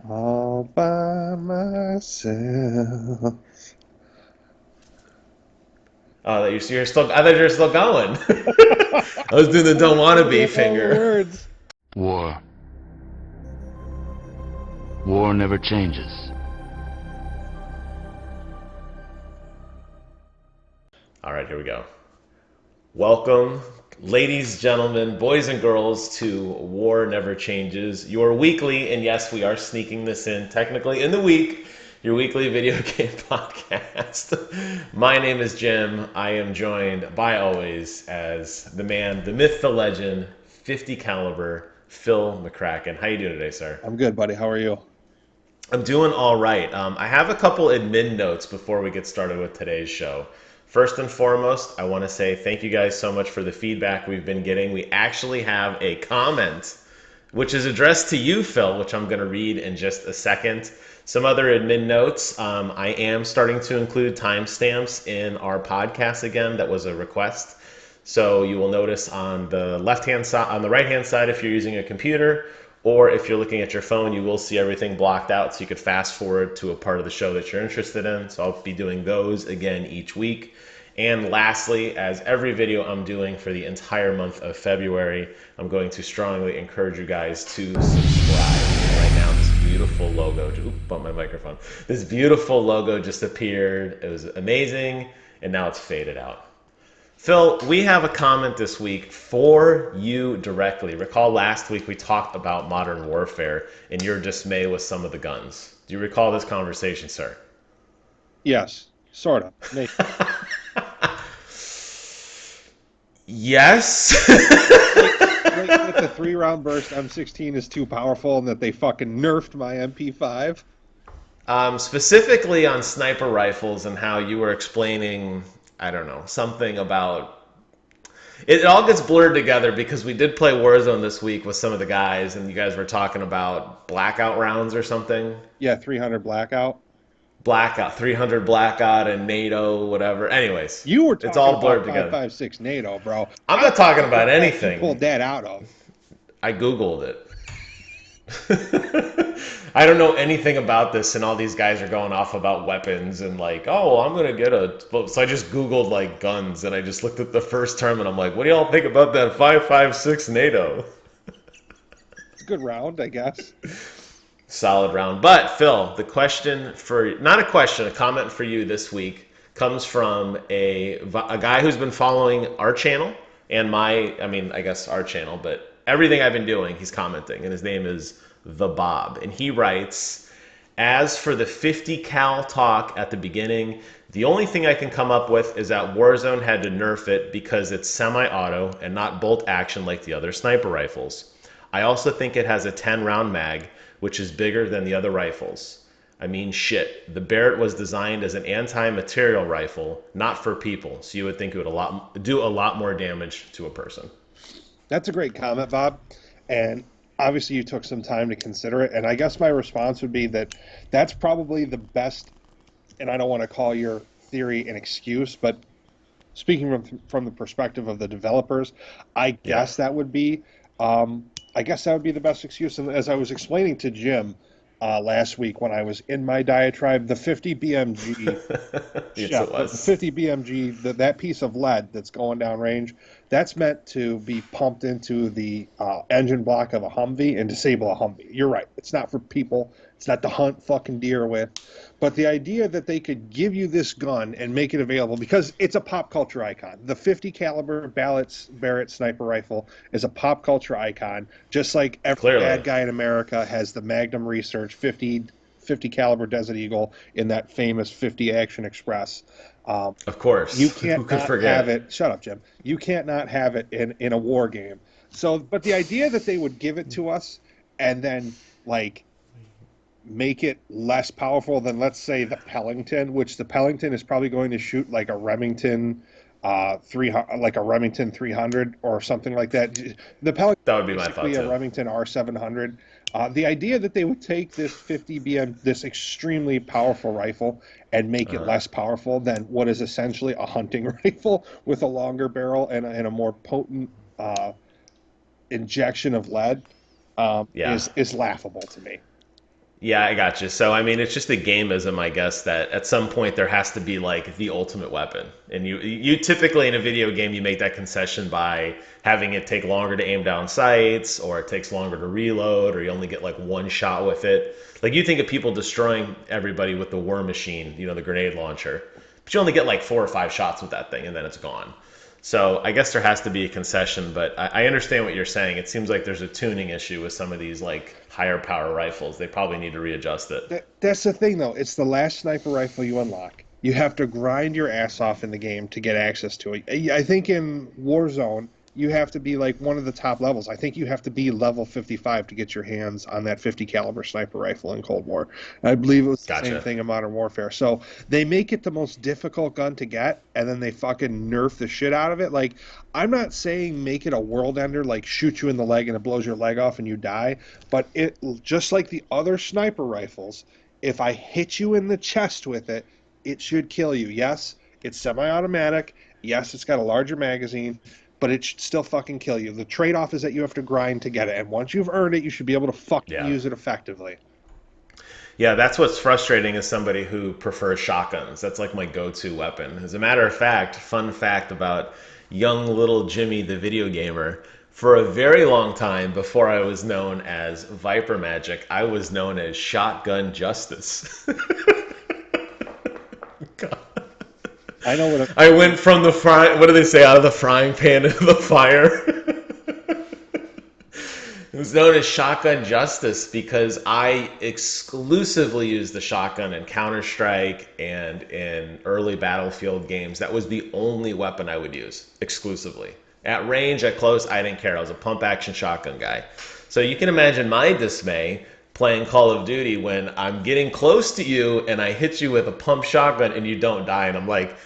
All by myself. Oh, you're still. I thought you were still going. I was doing the don't wanna be Forget all the finger. words. War. War never changes. All right, here we go. Welcome, ladies, gentlemen, boys, and girls, to War Never Changes, your weekly, and yes, we are sneaking this in technically in the week, your weekly video game podcast. My name is Jim. I am joined by always as the man, the myth, the legend, 50 caliber, Phil McCracken. How you doing today, sir? I'm good, buddy. How are you? I'm doing all right. I have a couple admin notes before we get started with today's show. First and foremost, I want to say thank you guys so much for the feedback we've been getting. We actually have a comment which is addressed to you, Phil, which I'm going to read in just a second. Some other admin notes. I am starting to include timestamps in our podcast again. That was a request. So you will notice on the left-hand side, on the right-hand side, if you're using a computer, or if you're looking at your phone, you will see everything blocked out so you could fast forward to a part of the show that you're interested in. So I'll be doing those again each week. And lastly, as every video I'm doing for the entire month of February, I'm going to strongly encourage you guys to subscribe. Right now, this beautiful logo, bump my microphone. This beautiful logo just appeared. It was amazing, and now it's faded out. Phil, we have a comment this week for you directly. Recall last week we talked about modern warfare and your dismay with some of the guns. Do you recall this conversation, sir? Yes, sort of. Maybe. Yes. Like that the 3-round burst M16 is too powerful and that they fucking nerfed my MP5. Specifically on sniper rifles and how you were explaining, I don't know, something about it all gets blurred together because we did play Warzone this week with some of the guys, and you guys were talking about blackout rounds or something. Yeah, 300 blackout. Blackout, 300 blackout, and NATO, whatever. Anyways, You were it's talking all about blurred together. 5.56 NATO, bro. I'm I not don't talking know what about the heck you anything. pulled that out of. I Googled it. I don't know anything about this, and all these guys are going off about weapons and like, oh, I'm gonna get a. So I just Googled like guns, and I just looked at the first term, and I'm like, what do y'all think about that 5.56 NATO? It's a good round, I guess. Solid round. But Phil, the question for not a question, a comment for you this week comes from a guy who's been following our channel and I guess our channel, but everything I've been doing, he's commenting, and his name is the Bob, and he writes, as for the 50 cal talk at the beginning, the only thing I can come up with is that Warzone had to nerf it because it's semi-auto and not bolt action like the other sniper rifles. I also think it has a 10 round mag, which is bigger than the other rifles. I mean, shit. The Barrett was designed as an anti-material rifle, not for people, so you would think it would do a lot more damage to a person. That's a great comment, Bob. And obviously, you took some time to consider it. And I guess my response would be that that's probably the best. And I don't want to call your theory an excuse, but speaking from the perspective of the developers, I Yeah. guess that would be um, I guess that would be the best excuse. And as I was explaining to Jim last week when I was in my diatribe, the 50 BMG Yes, yeah, it the was. 50 BMG, that piece of lead that's going down range, that's meant to be pumped into the engine block of a Humvee and disable a Humvee. You're right. It's not for people. It's not to hunt fucking deer with. But the idea that they could give you this gun and make it available because it's a pop culture icon. The 50 caliber Barrett sniper rifle is a pop culture icon, just like every Clearly. bad guy in America has the Magnum Research 50 caliber Desert Eagle in that famous 50 Action Express. Um, Of you course. Who can't could not have forget? it. Shut up, Jim. You can't not have it in a war game. So, but the idea that they would give it to us and then like make it less powerful than, let's say, the Pellington, which the Pellington is probably going to shoot like a Remington 300, like a Remington 300 or something like that. The Pellington That would be is my thought basically a too. Remington R700. The idea that they would take this 50 BM, this extremely powerful rifle, and make it Uh, less powerful than what is essentially a hunting rifle with a longer barrel and a more potent injection of lead yeah. is laughable to me. Yeah, I got you. So, I mean, it's just a gameism, I guess, that at some point there has to be like the ultimate weapon. And you typically in a video game, you make that concession by having it take longer to aim down sights, or it takes longer to reload, or you only get like one shot with it. Like you think of people destroying everybody with the war machine, the grenade launcher, but you only get like 4 or 5 shots with that thing and then it's gone. So I guess there has to be a concession, but I understand what you're saying. It seems like there's a tuning issue with some of these like higher power rifles. They probably need to readjust it. That's the thing, though. It's the last sniper rifle you unlock. You have to grind your ass off in the game to get access to it. I think in Warzone, you have to be like one of the top levels. I think you have to be level 55 to get your hands on that 50 caliber sniper rifle in Cold War. I believe it was the same thing in Modern Warfare. So they make it the most difficult gun to get, and then they fucking nerf the shit out of it. Like, I'm not saying make it a world ender, like shoot you in the leg and it blows your leg off and you die, but it just like the other sniper rifles, if I hit you in the chest with it, it should kill you. Yes, it's semi-automatic. Yes, it's got a larger magazine, but it should still fucking kill you. The trade-off is that you have to grind to get it, and once you've earned it, you should be able to fucking use it effectively. Yeah, that's what's frustrating as somebody who prefers shotguns. That's like my go-to weapon. As a matter of fact, fun fact about young little Jimmy the video gamer, for a very long time before I was known as Viper Magic, I was known as Shotgun Justice. God. I know what I went from the what do they say, out of the frying pan into the fire. It was known as Shotgun Justice because I exclusively used the shotgun in Counter-Strike and in early Battlefield games. That was the only weapon I would use, exclusively. At range, at close, I didn't care. I was a pump-action shotgun guy. So you can imagine my dismay playing Call of Duty when I'm getting close to you and I hit you with a pump shotgun and you don't die. And I'm like,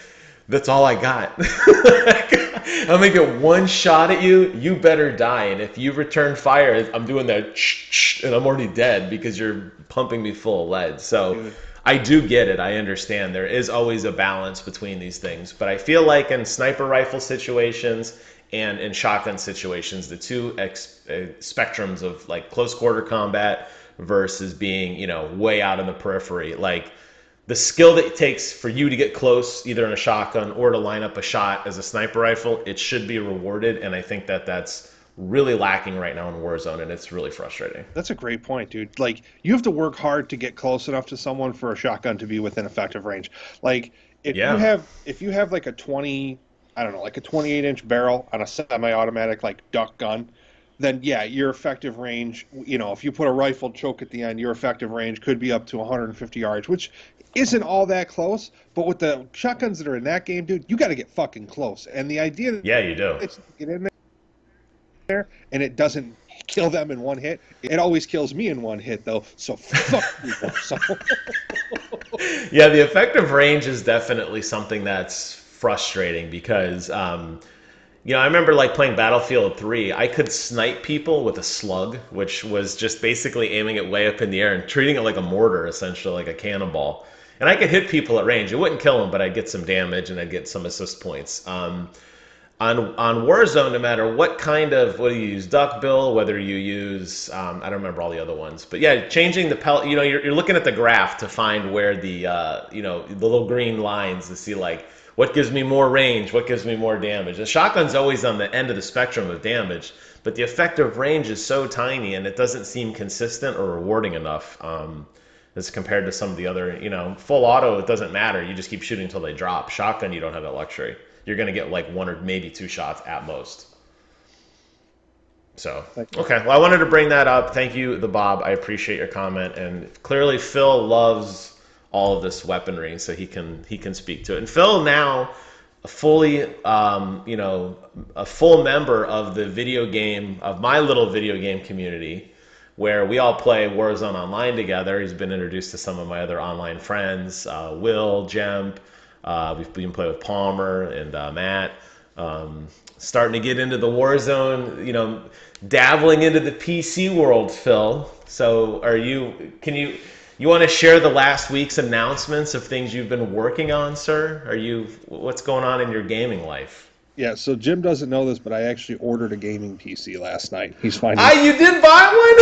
that's all I got. I'm going to get one shot at you. You better die. And if you return fire, I'm doing that and I'm already dead because you're pumping me full of lead. So I do get it. I understand. There is always a balance between these things. But I feel like in sniper rifle situations and in shotgun situations, the two spectrums of like close quarter combat versus being, way out in the periphery, like the skill that it takes for you to get close, either in a shotgun or to line up a shot as a sniper rifle, it should be rewarded. And I think that that's really lacking right now in Warzone, and it's really frustrating. That's a great point, dude. Like, you have to work hard to get close enough to someone for a shotgun to be within effective range. Like, if you have like a 28-inch barrel on a semi-automatic like duck gun, then yeah, your effective range, if you put a rifle choke at the end, your effective range could be up to 150 yards, which isn't all that close. But with the shotguns that are in that game, dude, you got to get fucking close. And the idea that you do. It's get in there and it doesn't kill them in one hit. It always kills me in one hit, though. So fuck you. Yeah, the effective range is definitely something that's frustrating because I remember like playing Battlefield 3, I could snipe people with a slug, which was just basically aiming it way up in the air and treating it like a mortar, essentially, like a cannonball. And I could hit people at range. It wouldn't kill them, but I'd get some damage and I'd get some assist points. On Warzone, no matter what do you use, duckbill, whether you use, I don't remember all the other ones. But yeah, changing the pellet, you're looking at the graph to find where the, the little green lines to see like, what gives me more range? What gives me more damage? The shotgun's always on the end of the spectrum of damage, but the effective range is so tiny and it doesn't seem consistent or rewarding enough as compared to some of the other, full auto, it doesn't matter. You just keep shooting until they drop. Shotgun, you don't have that luxury. You're going to get like one or maybe two shots at most. So, okay. Well, I wanted to bring that up. Thank you, the Bob. I appreciate your comment. And clearly Phil loves all of this weaponry, so he can speak to it. And Phil now a full member of my little video game community, where we all play Warzone online together. He's been introduced to some of my other online friends, Will, Jemp. We've been playing with Palmer and Matt. Starting to get into the Warzone, dabbling into the PC world, Phil. So you want to share the last week's announcements of things you've been working on, sir? What's going on in your gaming life? Yeah, so Jim doesn't know this, but I actually ordered a gaming PC last night. He's finding. You did buy one?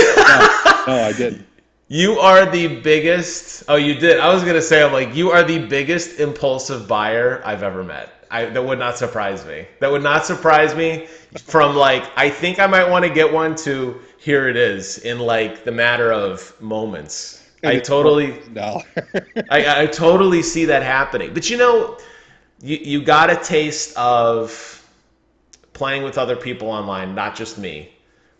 No, I didn't. You are the biggest. Oh, you did. I was gonna say, I'm like, you are the biggest impulsive buyer I've ever met. That would not surprise me. That would not surprise me. From like, I think I might want to get one to here it is in like the matter of moments. And it's $4,000. I totally see that happening. But you got a taste of playing with other people online, not just me.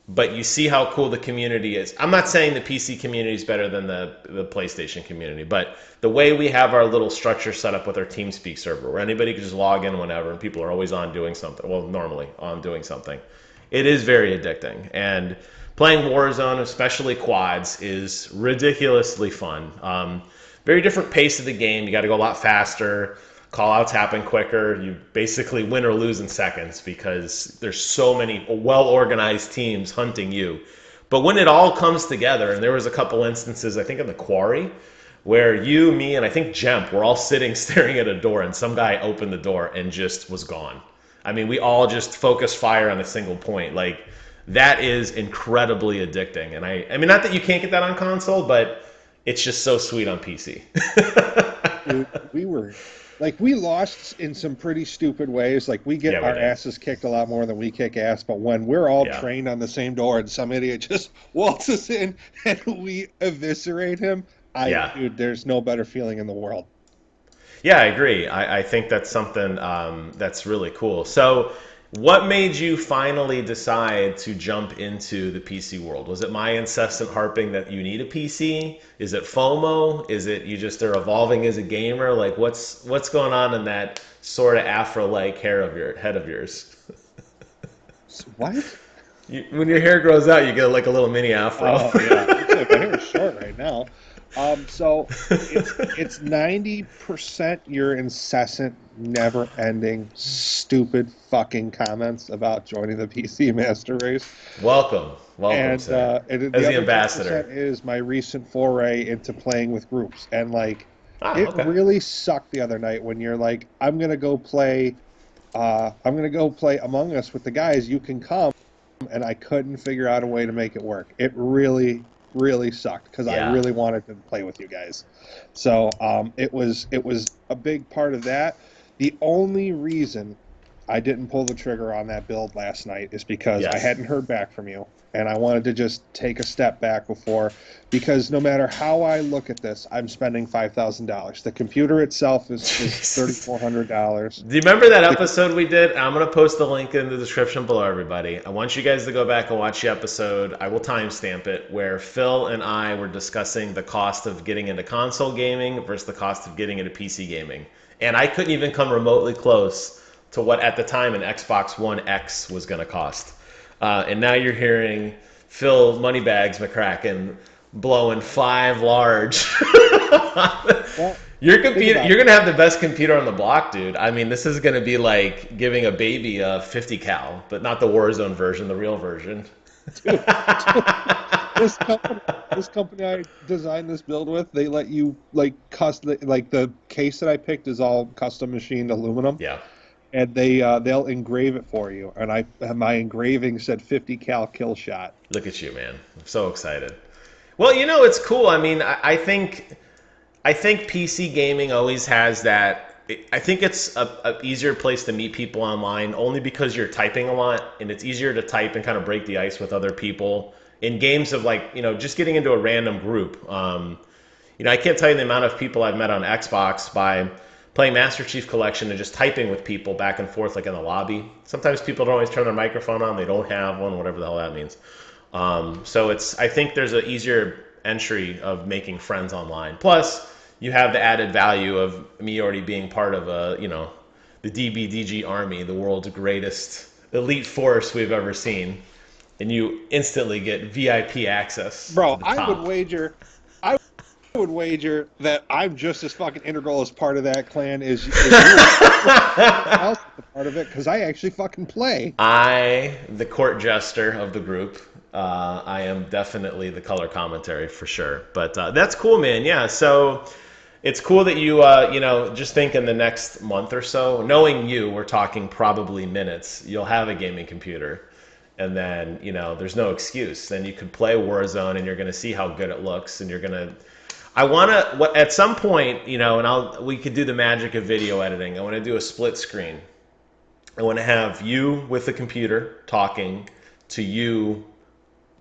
But you see how cool the community is. I'm not saying the PC community is better than the PlayStation community, but the way we have our little structure set up with our TeamSpeak server, where anybody can just log in whenever, and people are always on doing something. Well, normally on doing something. It is very addicting, and playing Warzone, especially quads, is ridiculously fun. Very different pace of the game. You got to go a lot faster. Call outs happen quicker. You basically win or lose in seconds because there's so many well-organized teams hunting you. But when it all comes together, and there was a couple instances, I think in the quarry, where you, me, and I think Jemp were all sitting staring at a door, and some guy opened the door and just was gone. I mean, we all just focused fire on a single point. Like, that is incredibly addicting. And I mean, not that you can't get that on console, but it's just so sweet on PC. Dude, we lost in some pretty stupid ways. Like, we get our asses kicked a lot more than we kick ass, but when we're all trained on the same door and some idiot just waltzes in and we eviscerate him, dude, there's no better feeling in the world. Yeah, I agree. I think that's something that's really cool. So what made you finally decide to jump into the PC world? Was it my incessant harping that you need a PC? Is it FOMO? Is it you just are evolving as a gamer? Like, what's going on in that sort of afro-like head of yours? What? When your hair grows out, you get like a little mini afro. Oh yeah, my hair is short right now. So it's 90% your incessant, never-ending, stupid fucking comments about joining the PC Master Race. Welcome, And sir. As the ambassador, is my recent foray into playing with groups, and like okay. really sucked the other night when you're like, I'm gonna go play Among Us with the guys. You can come, and I couldn't figure out a way to make it work. It really sucked because I really wanted to play with you guys. So it was a big part of that. The only reason I didn't pull the trigger on that build last night is because I hadn't heard back from you, and I wanted to just take a step back because no matter how I look at this, I'm spending $5,000. The computer itself is $3,400. Do you remember that episode we did? I'm going to post the link in the description below, everybody. I want you guys to go back and watch the episode. I will timestamp it, where Phil and I were discussing the cost of getting into console gaming versus the cost of getting into PC gaming. And I couldn't even come remotely close to what at the time an Xbox One X was going to cost. And now you're hearing Phil Moneybags McCracken blowing 5 large. Your computer, you're going to have the best computer on the block, dude. I mean, this is going to be like giving a baby a 50 cal, but not the Warzone version, the real version. Dude, this company I designed this build with, they let you the case that I picked is all custom machined aluminum. Yeah. And they'll engrave it for you. And my engraving said 50 cal kill shot. Look at you, man. I'm so excited. Well, it's cool. I mean, I think PC gaming always has that. I think it's a easier place to meet people online only because you're typing a lot, and it's easier to type and kind of break the ice with other people in games of just getting into a random group. I can't tell you the amount of people I've met on Xbox by playing Master Chief Collection and just typing with people back and forth like in the lobby. Sometimes people don't always turn their microphone on. They don't have one, whatever the hell that means. So I think there's an easier entry of making friends online. Plus, you have the added value of me already being part of the DBDG Army, the world's greatest elite force we've ever seen. And you instantly get VIP access. Bro, I would wager that I'm just as fucking integral as part of that clan as you else part of it, because I actually fucking play. The court jester of the group, I am definitely the color commentary for sure. But that's cool, man. Yeah, so it's cool that you, just think in the next month or so, knowing you, we're talking probably minutes, you'll have a gaming computer. and then there's no excuse. Then you could play Warzone, and you're going to see how good it looks, and you're going to. I want to at some point, and we could do the magic of video editing. I want to do a split screen. I want to have you with the computer talking to you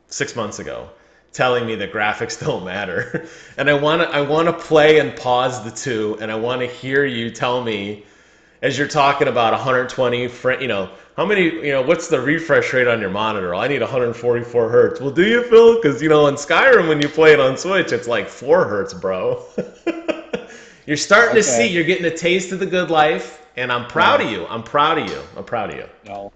6 months ago, telling me that graphics don't matter, and I want to play and pause the two, and I want to hear you tell me as you're talking about 120 how many, what's the refresh rate on your monitor? I need 144 hertz. Well, do you, Phil? Because in Skyrim, when you play it on Switch, it's like 4 hertz, bro. You're starting to see, you're getting a taste of the good life, and I'm proud of you. I'm proud of you. No.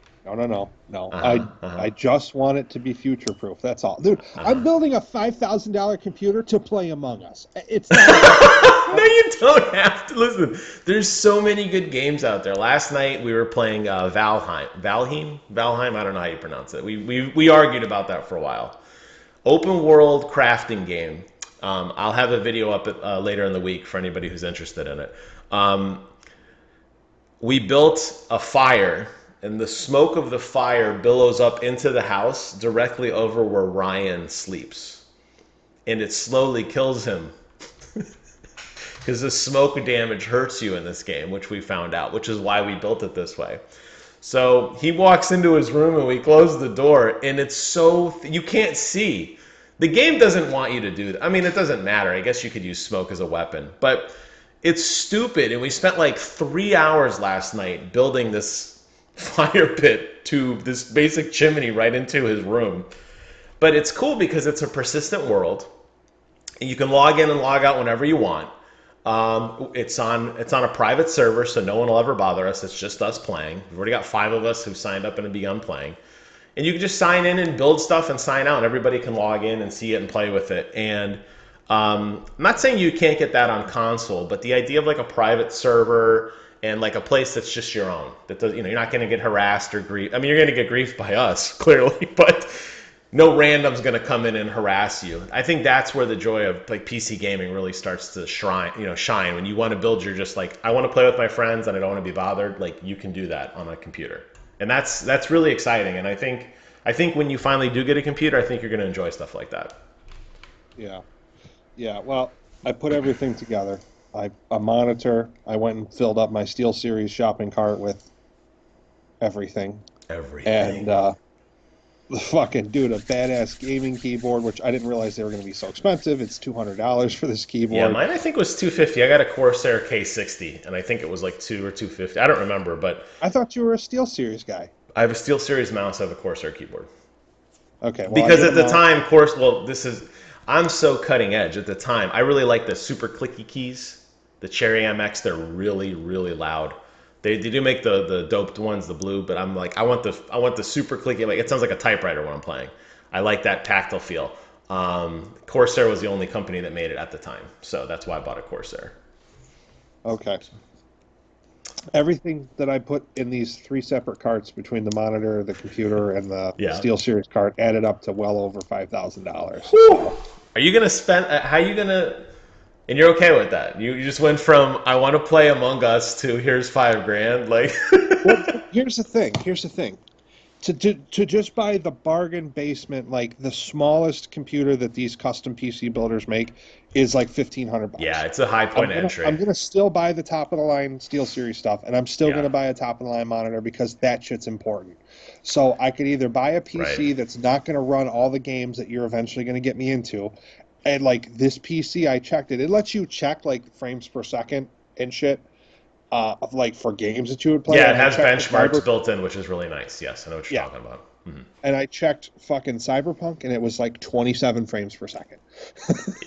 I just want it to be future-proof. That's all, dude. I'm building a $5,000 computer to play Among Us. It's not. No, you don't have to. Listen, there's so many good games out there. Last night we were playing Valheim. I don't know how you pronounce it. We argued about that for a while. Open world crafting game. I'll have a video up later in the week for anybody who's interested in it. We built a fire, and the smoke of the fire billows up into the house directly over where Ryan sleeps. And it slowly kills him. Because the smoke damage hurts you in this game, which we found out, which is why we built it this way. So he walks into his room, and we close the door, and it's so... you can't see. The game doesn't want you to do that. I mean, it doesn't matter. I guess you could use smoke as a weapon. But it's stupid, and we spent like 3 hours last night building this fire pit to this basic chimney right into his room. But it's cool because it's a persistent world. You can log in and log out whenever you want. It's on a private server, so no one will ever bother us. It's just us playing. We've already got 5 of us who've signed up and have begun playing. And you can just sign in and build stuff and sign out, and everybody can log in and see it and play with it. And I'm not saying you can't get that on console, but the idea of like a private server and like a place that's just your own, that does, you're not going to get harassed or grief. I mean, you're going to get grief by us, clearly, but no random's going to come in and harass you. I think that's where the joy of like PC gaming really starts to shine. When you want to build, you're just like, I want to play with my friends and I don't want to be bothered. Like, you can do that on a computer, and that's really exciting. And I think when you finally do get a computer, I think you're going to enjoy stuff like that. Yeah. Well, I put everything together. A monitor. I went and filled up my SteelSeries shopping cart with everything. And the fucking dude, a badass gaming keyboard, which I didn't realize they were going to be so expensive. It's $200 for this keyboard. Yeah, mine I think was $250. I got a Corsair K60, and I think it was like $200 or $250. I don't remember, but I thought you were a SteelSeries guy. I have a SteelSeries mouse. I have a Corsair keyboard. Okay. Well, because at the time, I'm so cutting edge at the time. I really like the super clicky keys. The Cherry MX, they're really, really loud. They do make the doped ones, the blue, but I'm like, I want the super clicky. Like, it sounds like a typewriter when I'm playing. I like that tactile feel. Corsair was the only company that made it at the time, so that's why I bought a Corsair. Okay. Everything that I put in these 3 separate carts between the monitor, the computer, and the SteelSeries cart added up to well over $5,000. So. Are you gonna spend? How are you gonna? And you're okay with that? You just went from I want to play Among Us to here's $5,000. Like, well, here's the thing. To just buy the bargain basement, like the smallest computer that these custom PC builders make, is like $1,500. Yeah, it's a high point entry. I'm gonna still buy the top of the line SteelSeries stuff, and I'm still gonna buy a top of the line monitor because that shit's important. So I could either buy a PC that's not gonna run all the games that you're eventually gonna get me into, and like this PC, I checked it. It lets you check like frames per second and shit. Of like for games that you would play. Yeah, it has benchmarks built in, which is really nice. Yes, I know what you're talking about. Mm-hmm. And I checked fucking Cyberpunk, and it was like 27 frames per second.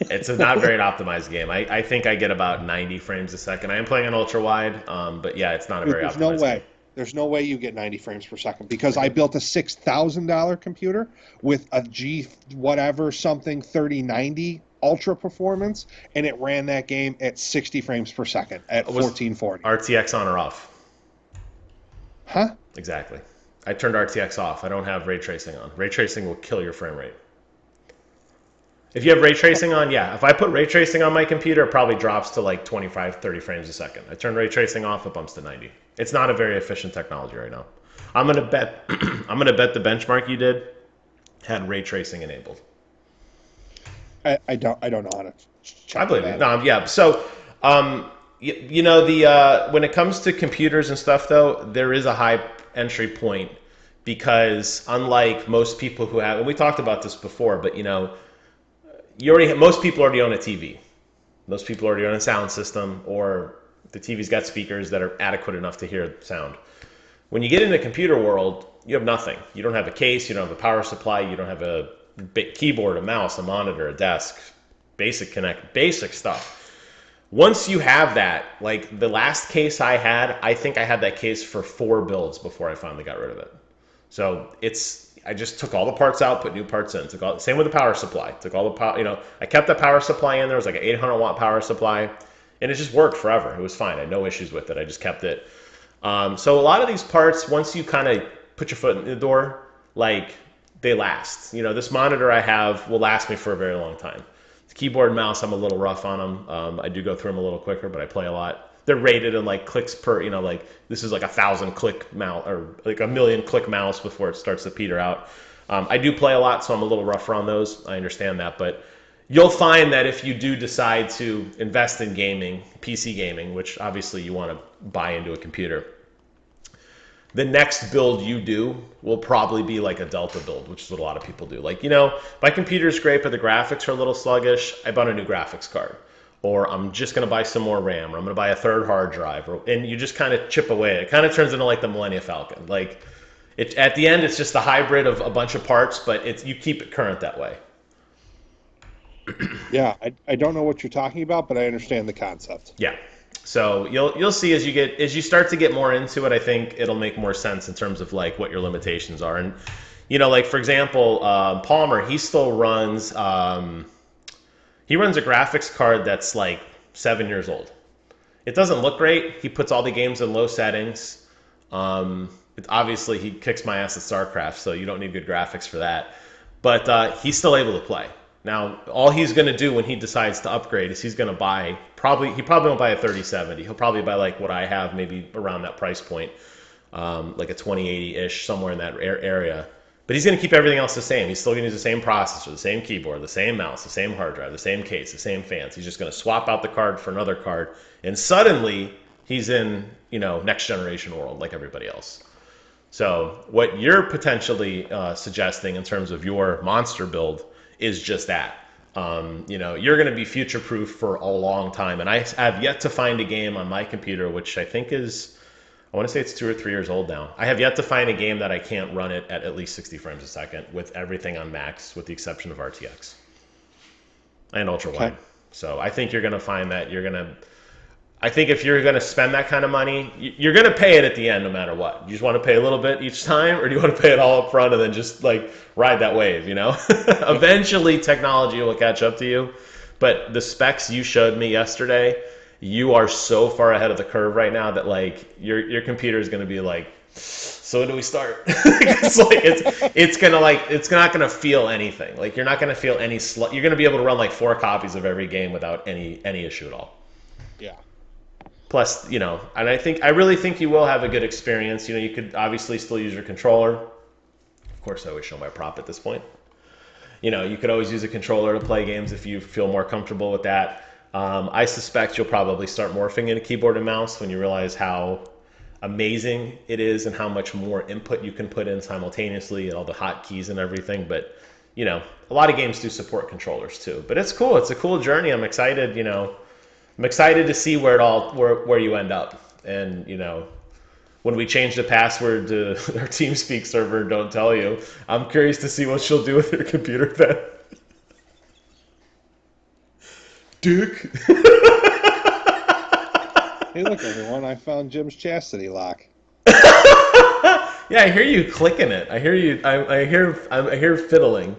It's a not very optimized game. I think I get about 90 frames a second. I am playing an ultra wide, but yeah, it's not a very optimized game. There's no way you get 90 frames per second because I built a $6,000 computer with a G whatever something 3090 ultra performance, and it ran that game at 60 frames per second at 1440. RTX on or off? Huh? Exactly. I turned RTX off. I don't have ray tracing on. Ray tracing will kill your frame rate. If you have ray tracing on, yeah. If I put ray tracing on my computer, it probably drops to like 25, 30 frames a second. I turn ray tracing off, it bumps to 90. It's not a very efficient technology right now. I'm gonna bet I'm gonna bet the benchmark you did had ray tracing enabled. I don't know how to check I believe you. that. No, yeah. So, you know, when it comes to computers and stuff, though, there is a high entry point because unlike most people who have, and we talked about this before, but you know, most people already own a TV. Most people already own a sound system, or the TV's got speakers that are adequate enough to hear sound. When you get in the computer world, you have nothing. You don't have a case, you don't have a power supply, you don't have a keyboard, a mouse, a monitor, a desk, basic stuff. Once you have that, like the last case I had, I think I had that case for 4 builds before I finally got rid of it. So I just took all the parts out, put new parts in. Same with the power supply. Took all the power, you know, I kept the power supply in there. It was like an 800 watt power supply, and it just worked forever. It was fine. I had no issues with it. I just kept it. So a lot of these parts, once you kind of put your foot in the door, like they last. You know, this monitor I have will last me for a very long time. The keyboard and mouse, I'm a little rough on them. I do go through them a little quicker, but I play a lot. They're rated in like clicks per, you know, like this is like 1,000 click mouse or like 1,000,000 click mouse before it starts to peter out. I do play a lot, so I'm a little rougher on those. I understand that, but you'll find that if you do decide to invest in gaming, PC gaming, which obviously you want to buy into a computer, the next build you do will probably be like a Delta build, which is what a lot of people do. Like, you know, my computer's great, but the graphics are a little sluggish. I bought a new graphics card. Or I'm just going to buy some more RAM, or I'm going to buy a third hard drive. And you just kind of chip away. It kind of turns into like the Millennium Falcon. Like, at the end, it's just a hybrid of a bunch of parts, but you keep it current that way. Yeah, I don't know what you're talking about, but I understand the concept. Yeah. So you'll see as you start to get more into it, I think it'll make more sense in terms of like what your limitations are. And you know, like for example, Palmer, he still runs he runs a graphics card that's like 7 years old. It doesn't look great. He puts all the games in low settings. Obviously he kicks my ass at StarCraft, so you don't need good graphics for that. But he's still able to play. Now, all he's going to do when he decides to upgrade is he's going to buy, he probably won't buy a 3070. He'll probably buy like what I have, maybe around that price point, like a 2080-ish, somewhere in that area. But he's going to keep everything else the same. He's still going to use the same processor, the same keyboard, the same mouse, the same hard drive, the same case, the same fans. He's just going to swap out the card for another card. And suddenly, he's in, you know, next generation world like everybody else. So what you're potentially suggesting in terms of your monster build is just that. You know, you're going to be future-proof for a long time. And I have yet to find a game on my computer, which I think is, I want to say it's 2 or 3 years old now. I have yet to find a game that I can't run it at least 60 frames a second with everything on max, with the exception of RTX and ultra-wide. Okay. So I think you're going to find that I think if you're going to spend that kind of money, you're going to pay it at the end no matter what. You just want to pay a little bit each time, or do you want to pay it all up front and then just like ride that wave, you know? Eventually technology will catch up to you. But the specs you showed me yesterday, you are so far ahead of the curve right now that like your computer is going to be like, so when do we start? It's not going to feel anything. Like you're not going to feel any you're going to be able to run like 4 copies of every game without any issue at all. Yeah. Plus, you know, and I really think you will have a good experience. You know, you could obviously still use your controller. Of course, I always show my prop at this point. You know, you could always use a controller to play games if you feel more comfortable with that. I suspect you'll probably start morphing into keyboard and mouse when you realize how amazing it is and how much more input you can put in simultaneously and all the hotkeys and everything. But, you know, a lot of games do support controllers too. But it's cool. It's a cool journey. I'm excited, you know. I'm excited to see where you end up. And, you know, when we change the password to our TeamSpeak server, don't tell you, I'm curious to see what she'll do with her computer then. Duke. Hey, look, everyone, I found Jim's chastity lock. Yeah, I hear you clicking it. I hear fiddling.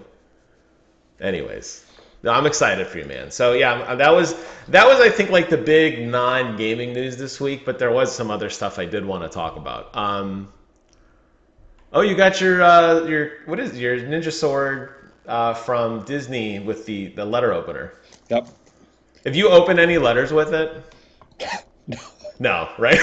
Anyways. No, I'm excited for you, man. So yeah, that was I think like the big non-gaming news this week, but there was some other stuff I did want to talk about. Oh, you got your what is it, your Ninja Sword from Disney with the letter opener. Yep. Have you opened any letters with it? No. No, right?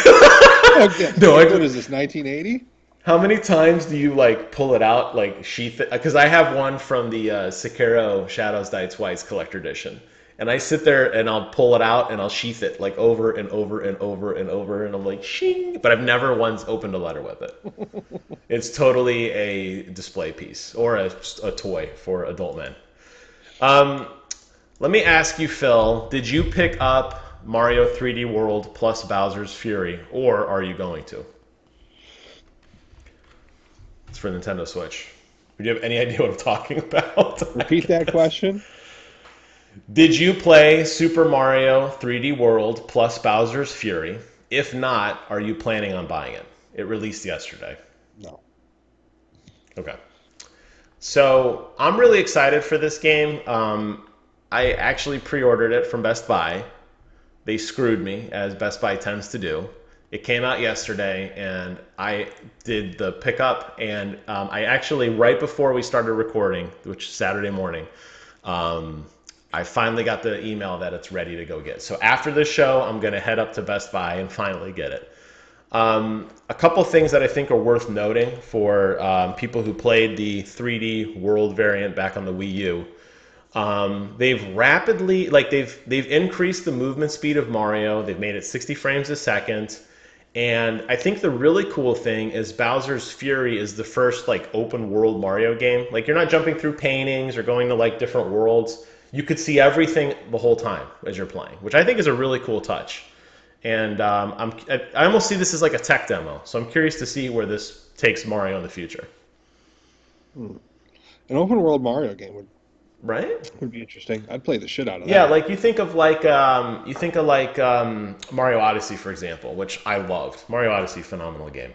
Okay. No. What is this, 1980? How many times do you like pull it out, like sheath it? Because I have one from the Sekiro Shadows Die Twice collector edition, and I sit there and I'll pull it out and I'll sheath it like over and over and over and over, and I'm like shing, but I've never once opened a letter with it. It's totally a display piece or a toy for adult men. Let me ask you, Phil, did you pick up Mario 3D World plus Bowser's Fury, or are you going to? It's for Nintendo Switch. Do you have any idea what I'm talking about? Repeat that question. Did you play Super Mario 3D World plus Bowser's Fury? If not, are you planning on buying it? It released yesterday. No. Okay. So I'm really excited for this game. I actually pre-ordered it from Best Buy. They screwed me, as Best Buy tends to do. It came out yesterday, and I did the pickup, and I actually, right before we started recording, which is Saturday morning, I finally got the email that it's ready to go get. So after the show, I'm going to head up to Best Buy and finally get it. A couple things that I think are worth noting for people who played the 3D World variant back on the Wii U. They've rapidly, like they've increased the movement speed of Mario. They've made it 60 frames a second. And I think the really cool thing is Bowser's Fury is the first like open world Mario game. Like you're not jumping through paintings or going to like different worlds. You could see everything the whole time as you're playing, which I think is a really cool touch. And I almost see this as like a tech demo. So I'm curious to see where this takes Mario in the future. An open world Mario game Right? would be interesting. I'd play the shit out of that. Yeah, like you think of like Mario Odyssey, for example, which I loved. Mario Odyssey, phenomenal game.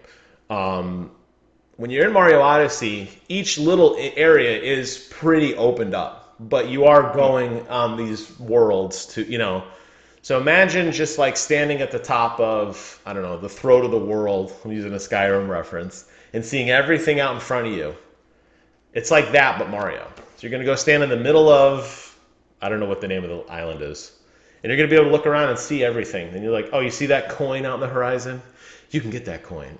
When you're in Mario Odyssey, each little area is pretty opened up, but you are going on these worlds to, you know. So imagine just like standing at the top of, I don't know, the throat of the world, I'm using a Skyrim reference, and seeing everything out in front of you. It's like that, but Mario. So you're going to go stand in the middle of, I don't know what the name of the island is, and you're going to be able to look around and see everything. And you're like, oh, you see that coin out in the horizon? You can get that coin.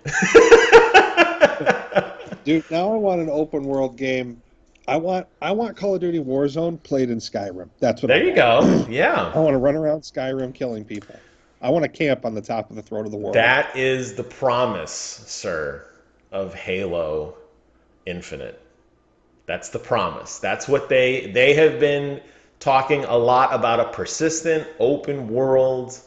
Dude, now I want an open world game. I want Call of Duty Warzone played in Skyrim. That's what I want. There you go. Yeah. I want to run around Skyrim killing people. I want to camp on the top of the throat of the world. That is the promise, sir, of Halo Infinite. That's the promise. That's what they have been talking a lot about, a persistent open world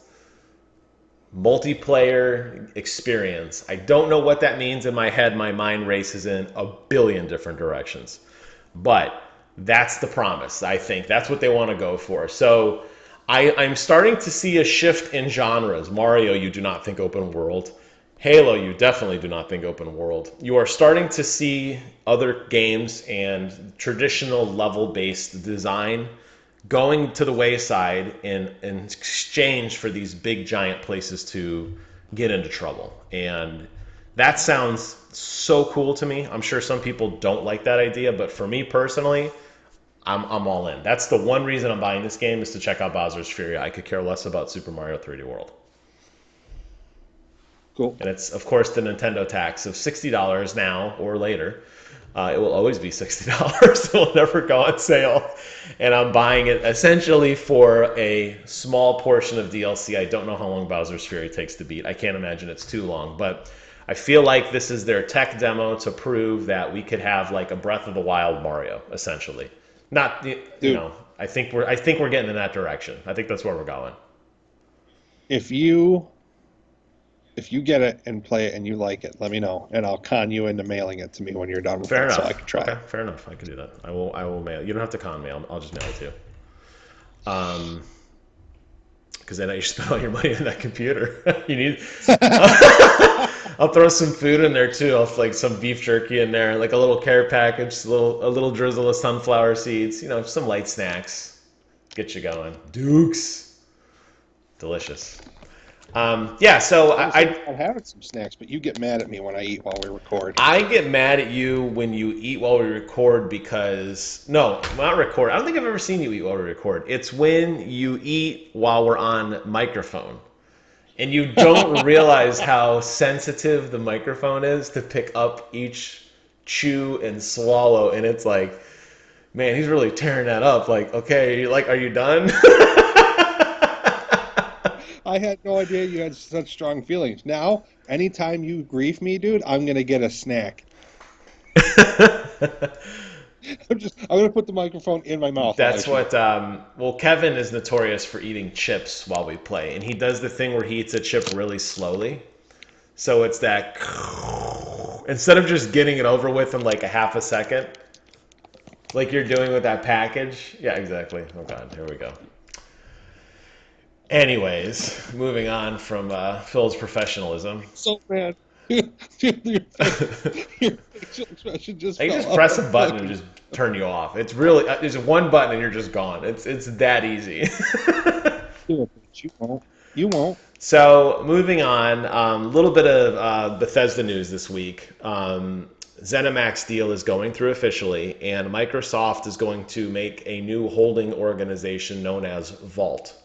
multiplayer experience. I don't know what that means in my head. My mind races in a billion different directions. But that's the promise, I think. That's what they want to go for. So I'm starting to see a shift in genres. Mario, you do not think open world. Halo, you definitely do not think open world. You are starting to see other games and traditional level-based design going to the wayside in exchange for these big giant places to get into trouble. And that sounds so cool to me. I'm sure some people don't like that idea, but for me personally, I'm all in. That's the one reason I'm buying this game, is to check out Bowser's Fury. I could care less about Super Mario 3D World. Cool. And it's, of course, the Nintendo tax of $60 now or later. It will always be $60. It will never go on sale. And I'm buying it essentially for a small portion of DLC. I don't know how long Bowser's Fury takes to beat. I can't imagine it's too long. But I feel like this is their tech demo to prove that we could have like a Breath of the Wild Mario, essentially. Not, you know, I think we're getting in that direction. I think that's where we're going. If you get it and play it and you like it, let me know, and I'll con you into mailing it to me when you're done with Fair it, enough. so I can try Okay, it. fair enough. I can do that. I will mail. You don't have to con me. I'll just mail it to you. Because then I just spend all your money on that computer. You need. I'll throw some food in there too. I'll like some beef jerky in there, like a little care package, a little drizzle of sunflower seeds. You know, some light snacks. Get you going. Dukes. Delicious. Yeah, so I'm having some snacks, but you get mad at me when I eat while we record. I get mad at you when you eat while we record because... No, not record. I don't think I've ever seen you eat while we record. It's when you eat while we're on microphone. and you don't realize how sensitive the microphone is to pick up each chew and swallow, and it's like, man, he's really tearing that up. Like, okay, are you done? I had no idea you had such strong feelings. Now, anytime you grief me, dude, I'm gonna get a snack. I'm gonna put the microphone in my mouth while I That's chew. what, well, Kevin is notorious for eating chips while we play, and he does the thing where he eats a chip really slowly. So it's that, instead of just getting it over with in like a half a second, like you're doing with that package. Yeah, exactly. Oh God, here we go. Anyways, moving on from Phil's professionalism. So man, your facial expression just I fell just off press the a button and fucking. just turn you off. It's really, there's one button and you're just gone. It's that easy. You won't. You won't. So moving on, a little bit of Bethesda news this week. Zenimax deal is going through officially, and Microsoft is going to make a new holding organization known as Vault.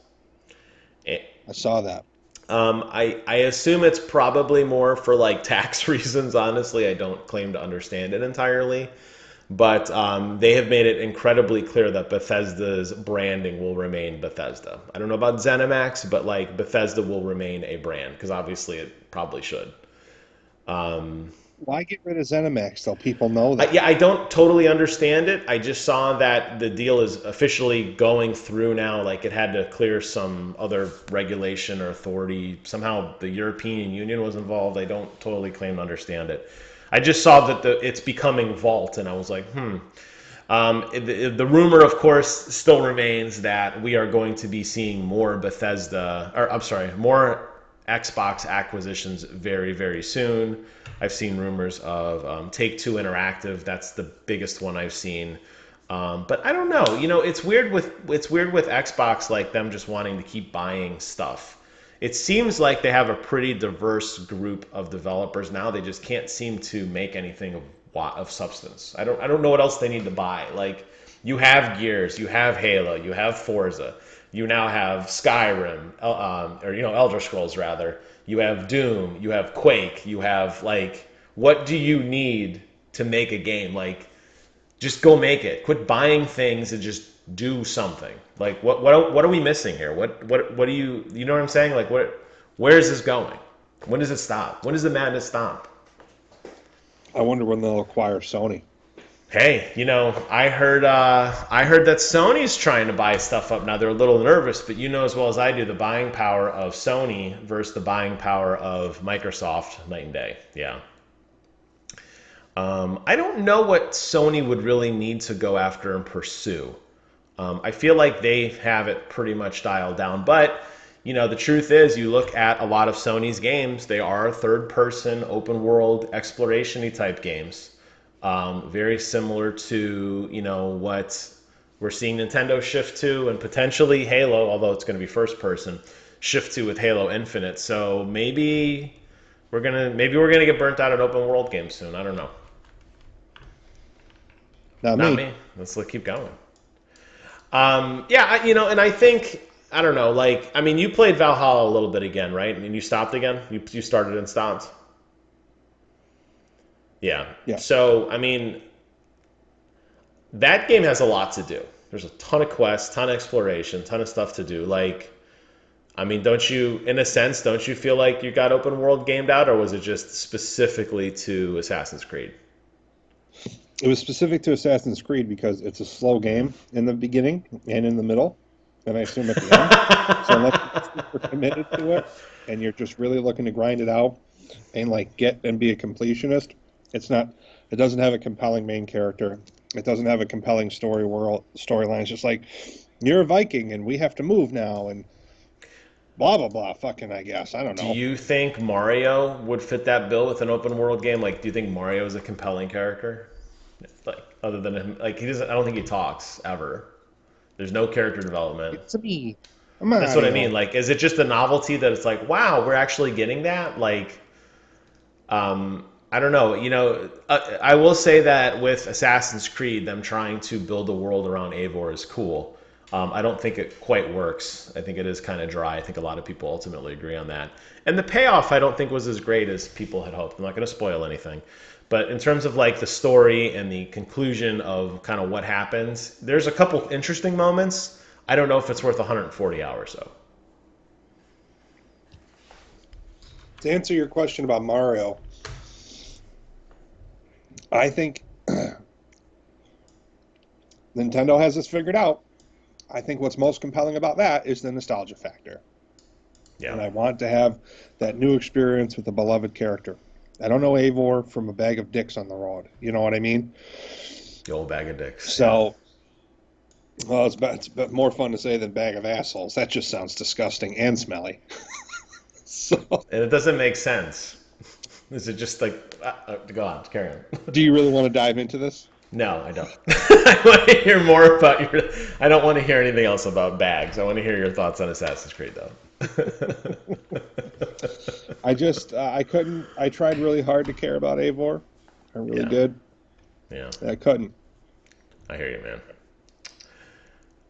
I saw that. I assume it's probably more for like tax reasons. Honestly, I don't claim to understand it entirely. But they have made it incredibly clear that Bethesda's branding will remain Bethesda. I don't know about ZeniMax, but like Bethesda will remain a brand because obviously it probably should. Why get rid of Zenimax so people know that? Yeah, I don't totally understand it. I just saw that the deal is officially going through now. Like it had to clear some other regulation or authority. Somehow the European Union was involved. I don't totally claim to understand it. I just saw that it's becoming Vault, and I was like, the rumor, of course, still remains that we are going to be seeing more Bethesda, or I'm sorry, more Xbox acquisitions very, very soon. I've seen rumors of Take-Two Interactive. That's the biggest one I've seen. But I don't know. You know, it's weird with Xbox, like them just wanting to keep buying stuff. It seems like they have a pretty diverse group of developers now. They just can't seem to make anything of substance. I don't know what else they need to buy. Like you have Gears, you have Halo, you have Forza, you now have Skyrim, or Elder Scrolls rather. You have Doom, you have Quake, you have like what do you need to make a game? Like just go make it. Quit buying things and just do something. Like what are we missing here? What do you know what I'm saying? Like where is this going? When does it stop? When does the madness stop? I wonder when they'll acquire Sony. Hey, I heard that Sony's trying to buy stuff up now. They're a little nervous, but you know as well as I do the buying power of Sony versus the buying power of Microsoft, night and day. Yeah. I don't know what Sony would really need to go after and pursue. I feel like they have it pretty much dialed down. But, the truth is, you look at a lot of Sony's games, they are third-person, open-world, exploration-y type games. Very similar to, what we're seeing Nintendo shift to, and potentially Halo, although it's going to be first-person, shift to with Halo Infinite. So maybe we're gonna get burnt out at open-world games soon. I don't know. Not Not me. me. Let's keep going. Yeah, and I think I don't know. Like, I mean, you played Valhalla a little bit again, right? And you stopped again. You started and stopped. Yeah. Yeah. So I mean, that game has a lot to do. There's a ton of quests, ton of exploration, ton of stuff to do. Like, I mean, don't you, in a sense, don't you feel like you got open world gamed out, or was it just specifically to Assassin's Creed? It was specific to Assassin's Creed because it's a slow game in the beginning and in the middle, and I assume at the end. So unless you're super committed to it and you're just really looking to grind it out and like get and be a completionist, it doesn't have a compelling main character. It doesn't have a compelling storyline. It's just like you're a Viking and we have to move now and blah blah blah. Fucking, I guess. I don't Do know. you think Mario would fit that bill with an open world game? Like, do you think Mario is a compelling character? Like, other than him, like he doesn't. I don't think he talks ever. There's no character development. It's me. That's what I Mario. mean. Like, is it just a novelty that it's like, wow, we're actually getting that? Like, I don't know. I will say that with Assassin's Creed, them trying to build a world around Eivor is cool. I don't think it quite works. I think it is kind of dry. I think a lot of people ultimately agree on that. And the payoff, I don't think was as great as people had hoped. I'm not going to spoil anything. But in terms of like the story and the conclusion of kind of what happens, there's a couple interesting moments. I don't know if it's worth 140 hours though. To answer your question about Mario, I think Nintendo has this figured out. I think what's most compelling about that is the nostalgia factor. Yeah. And I want to have that new experience with a beloved character. I don't know Eivor from a bag of dicks on the road. You know what I mean? The old bag of dicks. So, well, it's more fun to say than bag of assholes. That just sounds disgusting and smelly. So, And it doesn't make sense. Is it just like, go on, carry on. do you really want to dive into this? No, I don't. I want to hear more about your. I don't want to hear anything else about bags. I want to hear your thoughts on Assassin's Creed, though. I couldn't. I tried really hard to care about Eivor. I really did. Yeah. I couldn't. I hear you,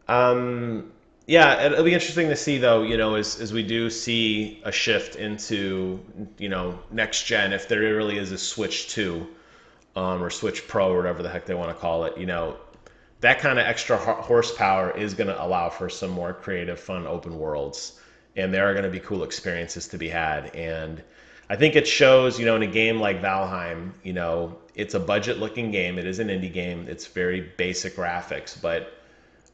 man. Yeah, it'll be interesting to see, though, as we do see a shift into, next gen, if there really is a Switch 2. Or Switch Pro or whatever the heck they want to call it, that kind of extra horsepower is going to allow for some more creative, fun open worlds. And there are going to be cool experiences to be had. And I think it shows, in a game like Valheim, it's a budget-looking game. It is an indie game. It's very basic graphics. But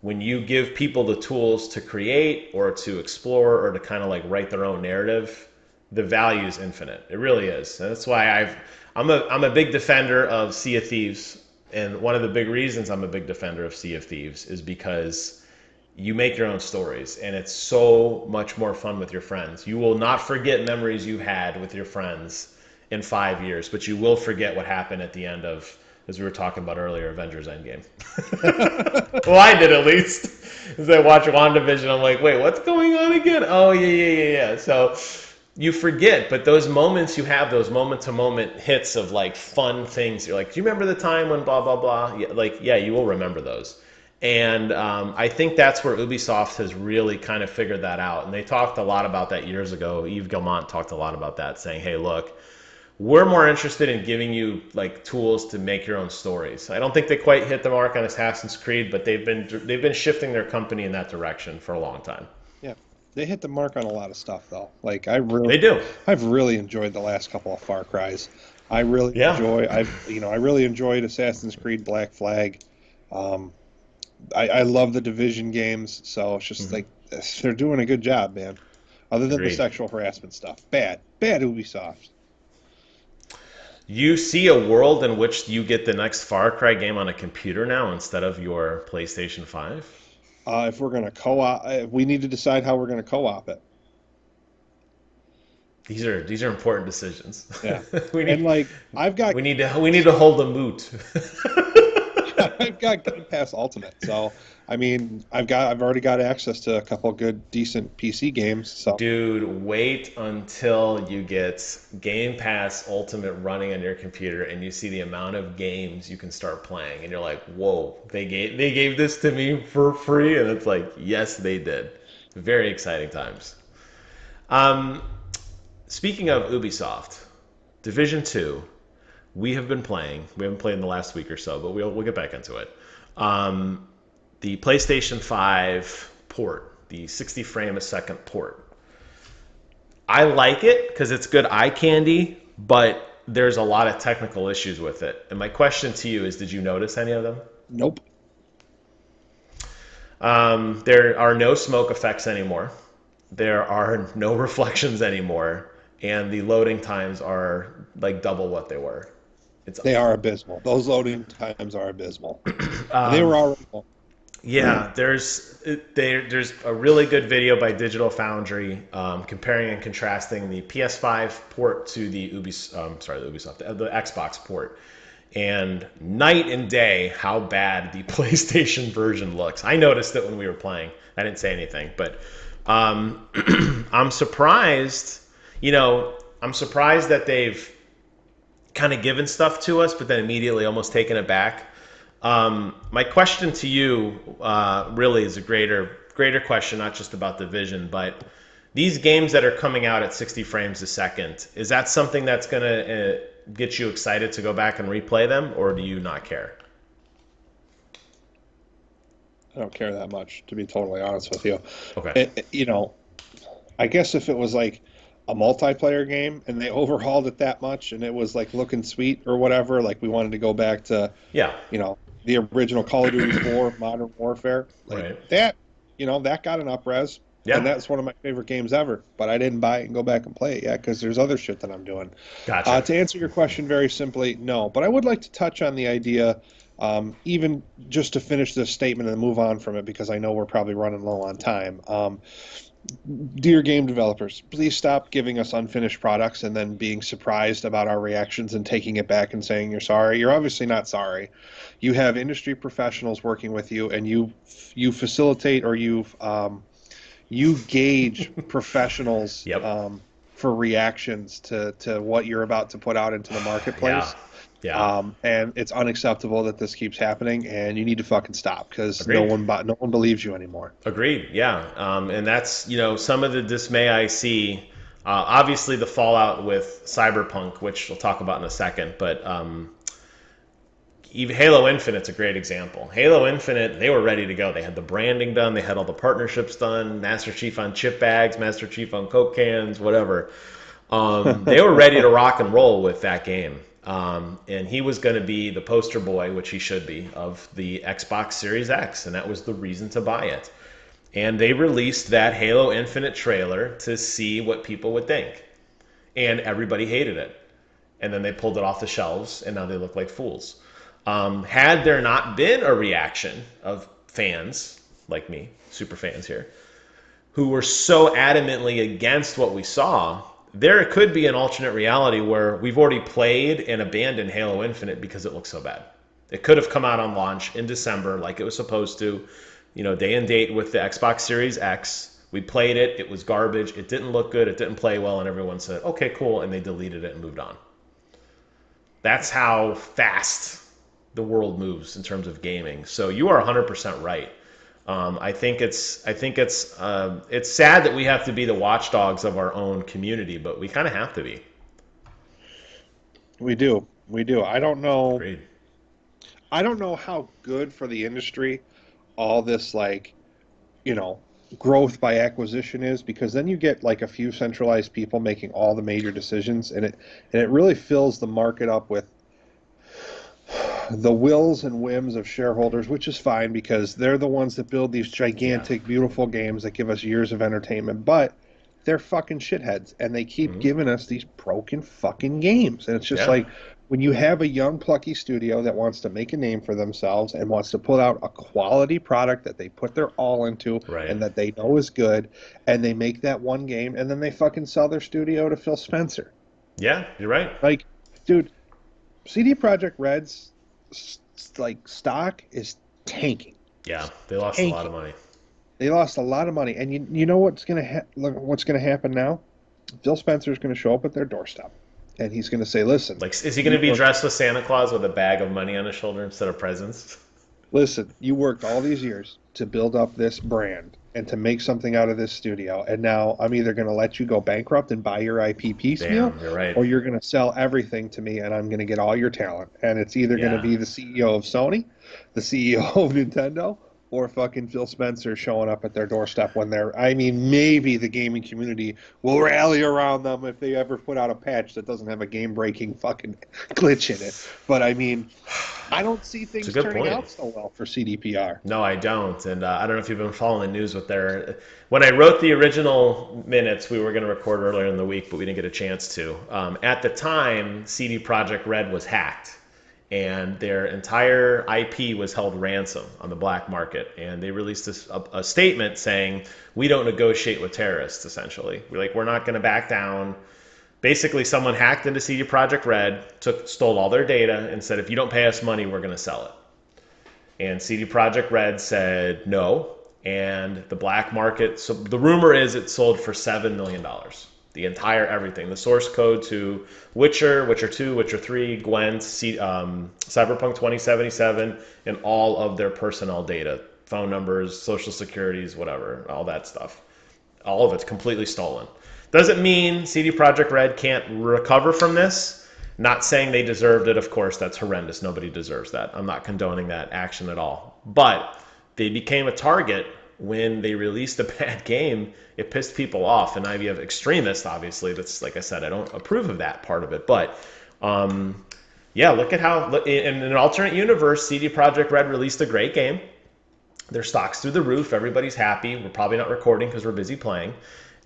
when you give people the tools to create or to explore or to kind of like write their own narrative, the value is infinite. It really is. And that's why I'm a big defender of Sea of Thieves, and one of the big reasons I'm a big defender of Sea of Thieves is because you make your own stories, and it's so much more fun with your friends. You will not forget memories you had with your friends in 5 years, but you will forget what happened at the end of, as we were talking about earlier, Avengers Endgame. Well, I did at least. As I watch WandaVision, I'm like, wait, what's going on again? Oh, yeah. So you forget, but those moments you have, those moment-to-moment hits of like fun things. You're like, do you remember the time when blah, blah, blah? Yeah, you will remember those. And I think that's where Ubisoft has really kind of figured that out. And they talked a lot about that years ago. Yves Guillemot talked a lot about that, saying, hey, look, we're more interested in giving you like tools to make your own stories. I don't think they quite hit the mark on Assassin's Creed, but they've been shifting their company in that direction for a long time. Yeah, they hit the mark on a lot of stuff though. Like They do. I've really enjoyed the last couple of Far Cries. I really enjoyed Assassin's Creed Black Flag. I love the Division games, so it's just like they're doing a good job, man. Other than the sexual harassment stuff, bad Ubisoft. You see a world in which you get the next Far Cry game on a computer now instead of your PlayStation 5? If we're going to co-op, we need to decide how we're going to co-op it. These are important decisions. Yeah, we need to hold a moot. I've got Game Pass Ultimate, so I mean, I've already got access to a couple good, decent PC games. So, dude, wait until you get Game Pass Ultimate running on your computer, and you see the amount of games you can start playing, and you're like, "Whoa! They gave this to me for free," and it's like, "Yes, they did." Very exciting times. Speaking of Ubisoft, Division 2. We have been playing. We haven't played in the last week or so, but we'll get back into it. The PlayStation 5 port, the 60 frame a second port. I like it because it's good eye candy, but there's a lot of technical issues with it. And my question to you is, did you notice any of them? Nope. There are no smoke effects anymore. There are no reflections anymore. And the loading times are like double what they were. They are abysmal. Those loading times are abysmal. They were already. Yeah, there's a really good video by Digital Foundry comparing and contrasting the PS5 port to the the Xbox port, and night and day how bad the PlayStation version looks. I noticed it when we were playing. I didn't say anything, but I'm surprised. I'm surprised that they've kind of given stuff to us, but then immediately almost taken it back. My question to you really is a greater question, not just about the vision, but these games that are coming out at 60 frames a second, is that something that's going to get you excited to go back and replay them, or do you not care? I don't care that much, to be totally honest with you. Okay. You know, I guess if it was like a multiplayer game and they overhauled it that much and it was like looking sweet or whatever, like we wanted to go back to, Yeah. the original Call of Duty 4 Modern Warfare, like Right. that, that got an Uprez. And Yeah. that's one of my favorite games ever. But I didn't buy it and go back and play it yet because there's other shit that I'm doing. Gotcha. To answer your question very simply, no. But I would like to touch on the idea, even just to finish this statement and move on from it because I know we're probably running low on time. Dear game developers, please stop giving us unfinished products and then being surprised about our reactions and taking it back and saying you're sorry. You're obviously not sorry. You have industry professionals working with you, and you facilitate or you gauge professionals Yep. for reactions to what you're about to put out into the Yeah. marketplace. Yeah. And it's unacceptable that this keeps happening, and you need to fucking stop because Agreed. no one believes you anymore. Agreed. Yeah. And that's, some of the dismay I see. Obviously, the fallout with Cyberpunk, which we'll talk about in a second, but even Halo Infinite's a great example. Halo Infinite, they were ready to go. They had the branding done, they had all the partnerships done, Master Chief on chip bags, Master Chief on Coke cans, whatever. They were ready to rock and roll with that game. And he was going to be the poster boy, which he should be, of the Xbox Series X, and that was the reason to buy it. And they released that Halo Infinite trailer to see what people would think. And everybody hated it. And then they pulled it off the shelves, and now they look like fools. Had there not been a reaction of fans like me, super fans here, who were so adamantly against what we saw, there could be an alternate reality where we've already played and abandoned Halo Infinite because it looks so bad. It could have come out on launch in December like it was supposed to, day and date with the Xbox Series X. We played it. It was garbage. It didn't look good. It didn't play well. And everyone said, okay, cool. And they deleted it and moved on. That's how fast the world moves in terms of gaming. So you are 100% right. I think it's sad that we have to be the watchdogs of our own community, but we kind of have to be. We do. I don't know. Agreed. I don't know how good for the industry all this growth by acquisition is because then you get like a few centralized people making all the major decisions and it really fills the market up with the wills and whims of shareholders, which is fine because they're the ones that build these gigantic, beautiful games that give us years of entertainment. But they're fucking shitheads, and they keep giving us these broken fucking games. And it's just like when you have a young, plucky studio that wants to make a name for themselves and wants to put out a quality product that they put their all into and that they know is good, and they make that one game, and then they fucking sell their studio to Phil Spencer. Yeah, you're right. Like, dude, CD Projekt Red's stock is tanking. Yeah, they lost a lot of money. They lost a lot of money, and you know what's gonna happen now? Phil Spencer's gonna show up at their doorstep, and he's gonna say, "Listen, Like, is he going to be dressed with Santa Claus with a bag of money on his shoulder instead of presents?" Listen, you worked all these years to build up this brand and to make something out of this studio, and now I'm either going to let you go bankrupt and buy your IP piecemeal, Damn, you're right. or you're going to sell everything to me, and I'm going to get all your talent. And it's either going to be the CEO of Sony, the CEO of Nintendo, or fucking Phil Spencer showing up at their doorstep when maybe the gaming community will rally around them if they ever put out a patch that doesn't have a game-breaking fucking glitch in it. But I don't see things turning out so well for CDPR. No, I don't. And I don't know if you've been following the news with when I wrote the original minutes, we were going to record earlier in the week, but we didn't get a chance to. At the time, CD Projekt Red was hacked. And their entire IP was held ransom on the black market. And they released a statement saying, we don't negotiate with terrorists, essentially. We're not going to back down. Basically, someone hacked into CD Projekt Red, stole all their data, and said, if you don't pay us money, we're going to sell it. And CD Projekt Red said no. And the black market, so the rumor is it sold for $7 million. The entire everything. The source code to Witcher, Witcher 2, Witcher 3, Gwent, Cyberpunk 2077, and all of their personnel data. Phone numbers, social securities, whatever, all that stuff. All of it's completely stolen. Doesn't mean CD Projekt Red can't recover from this. Not saying they deserved it, of course, that's horrendous. Nobody deserves that. I'm not condoning that action at all. But they became a target when they released a bad game. It pissed people off. And you have extremists, obviously. That's, like I said, I don't approve of that part of it. But yeah, look at how, in an alternate universe, CD Projekt Red released a great game. Their stock's through the roof. Everybody's happy. We're probably not recording because we're busy playing.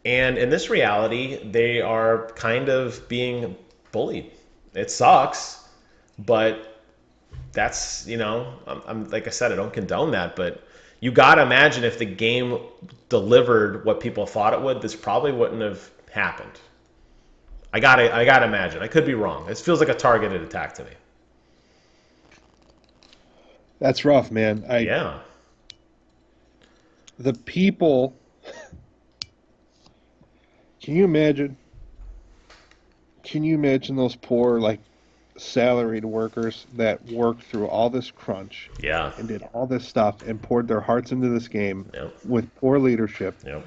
And in this reality, they are kind of being bullied. It sucks, but that's, I'm like I said, I don't condone that, but you got to imagine if the game delivered what people thought it would, this probably wouldn't have happened. I got to imagine. I could be wrong. This feels like a targeted attack to me. That's rough, man. Yeah. The people, can you imagine those poor, like, salaried workers that worked through all this crunch Yeah. and did all this stuff and poured their hearts into this game Yep. with poor leadership Yep.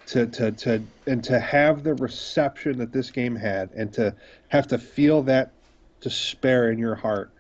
to have the reception that this game had, and to have to feel that despair in your heart,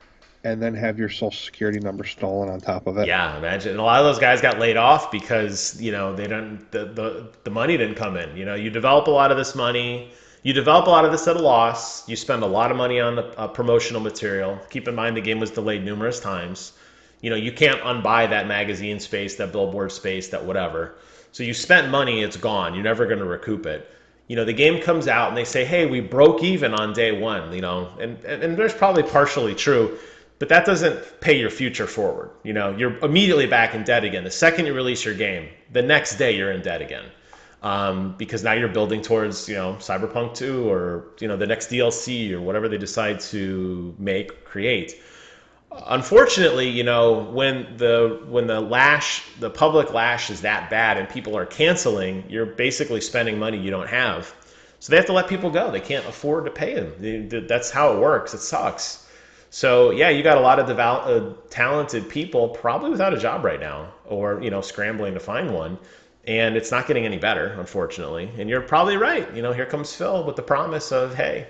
and then have your social security number stolen on top of it. Yeah, imagine. And a lot of those guys got laid off because, they don't, the money didn't come in. You develop a lot of this money. You develop a lot of this at a loss. You spend a lot of money on promotional material. Keep in mind the game was delayed numerous times. You can't unbuy that magazine space, that billboard space, that whatever. So you spent money, it's gone. You're never going to recoup it. The game comes out and they say, hey, we broke even on day one, and there's probably partially true. But that doesn't pay your future forward. You're immediately back in debt again. The second you release your game, the next day you're in debt again. Because now you're building towards, Cyberpunk 2 or, the next DLC or whatever they decide to create. Unfortunately, when the public lash is that bad and people are canceling, you're basically spending money you don't have. So they have to let people go. They can't afford to pay them. That's how it works. It sucks. So yeah, you got a lot of talented people probably without a job right now, or scrambling to find one, and it's not getting any better, unfortunately. And you're probably right. Here comes Phil with the promise of, hey,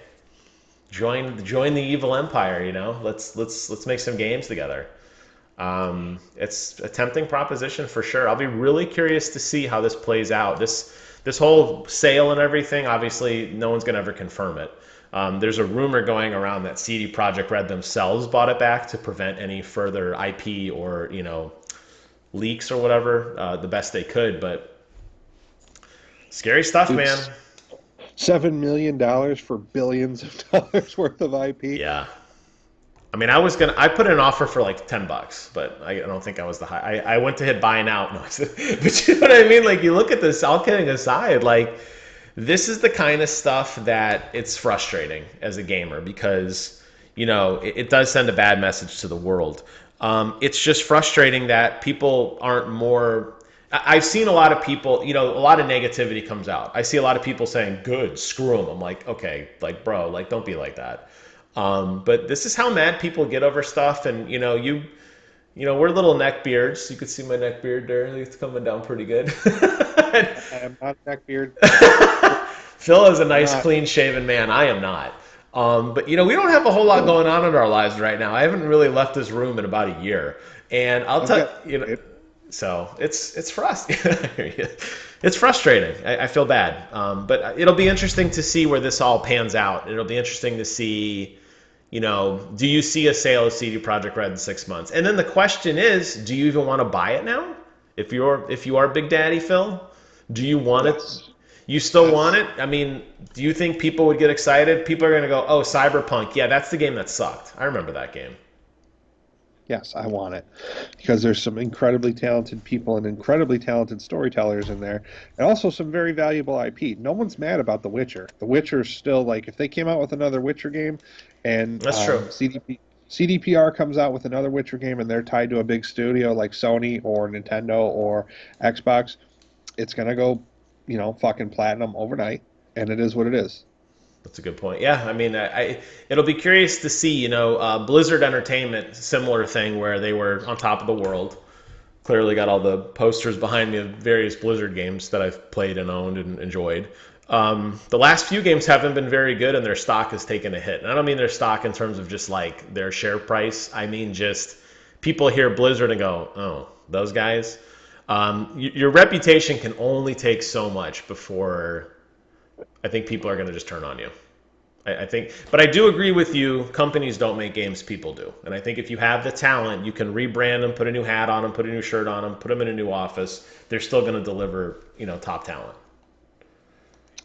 join the evil empire. Let's make some games together. It's a tempting proposition for sure. I'll be really curious to see how this plays out. This whole sale and everything. Obviously, no one's gonna ever confirm it. There's a rumor going around that CD Projekt Red themselves bought it back to prevent any further IP or leaks or whatever, the best they could. But scary stuff, man. $7 million for billions of dollars worth of IP. Yeah. I mean, I put in an offer for like $10, but I don't think I was the high. I went to hit buy now. No, but you know what I mean? Like, you look at this, all kidding aside, like, this is the kind of stuff that it's frustrating as a gamer because, it does send a bad message to the world. It's just frustrating that people aren't more. I've seen a lot of people, a lot of negativity comes out. I see a lot of people saying, good, screw them. I'm like, okay, like, bro, like, don't be like that. But this is how mad people get over stuff. And, we're little neck beards. You can see my neck beard there. It's coming down pretty good. I am not a neck beard. Phil is a nice, clean-shaven man. I am not. But, we don't have a whole lot going on in our lives right now. I haven't really left this room in about a year. And I'll tell you, so it's frustrating. It's frustrating. I feel bad. But it'll be interesting to see where this all pans out. It'll be interesting to see, do you see a sale of CD Projekt Red in 6 months? And then the question is, do you even want to buy it now? If you are Big Daddy Phil, do you want it? You still want it? I mean, do you think people would get excited? People are going to go, oh, Cyberpunk. Yeah, that's the game that sucked. I remember that game. Yes, I want it because there's some incredibly talented people and incredibly talented storytellers in there, and also some very valuable IP. No one's mad about The Witcher. The Witcher's still, like, if they came out with another Witcher game and that's true. CDPR comes out with another Witcher game and they're tied to a big studio like Sony or Nintendo or Xbox, it's going to go, fucking platinum overnight. and it is what it is. That's a good point. Yeah, I mean, it'll be curious to see. Blizzard Entertainment, similar thing where they were on top of the world. Clearly got all the posters behind me of various Blizzard games that I've played and owned and enjoyed. The last few games haven't been very good, and their stock has taken a hit. And I don't mean their stock in terms of just like their share price. I mean just people hear Blizzard and go, "Oh, those guys." Your reputation can only take so much before I think people are going to just turn on you. I think, but I do agree with you. Companies don't make games, people do. And I think if you have the talent, you can rebrand them, put a new hat on them, put a new shirt on them, put them in a new office. They're still going to deliver, top talent.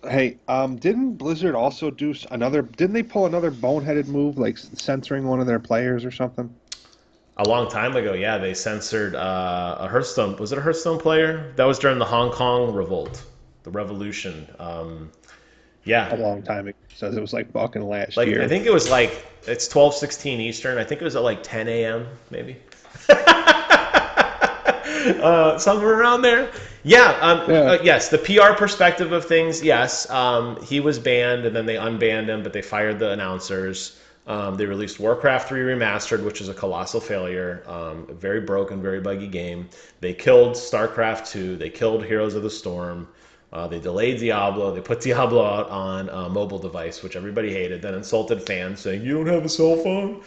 Hey, didn't Blizzard also do another? Didn't they pull another boneheaded move, like censoring one of their players or something? A long time ago, yeah, they censored a Hearthstone. Was it a Hearthstone player? That was during the Hong Kong revolt, the revolution. A Yeah, long time ago. Says it was like fucking last like year. I think it was like it's 12:16 Eastern. I think it was at like 10 a.m. maybe. Somewhere around there. Yeah, yes, the PR perspective of things, yes. He was banned, and then they unbanned him, but they fired the announcers. They released Warcraft 3 Remastered, which is a colossal failure. A very broken, very buggy game. They killed StarCraft 2. They killed Heroes of the Storm. They delayed Diablo. They put Diablo out on a mobile device, which everybody hated, then insulted fans saying, "You don't have a cell phone?"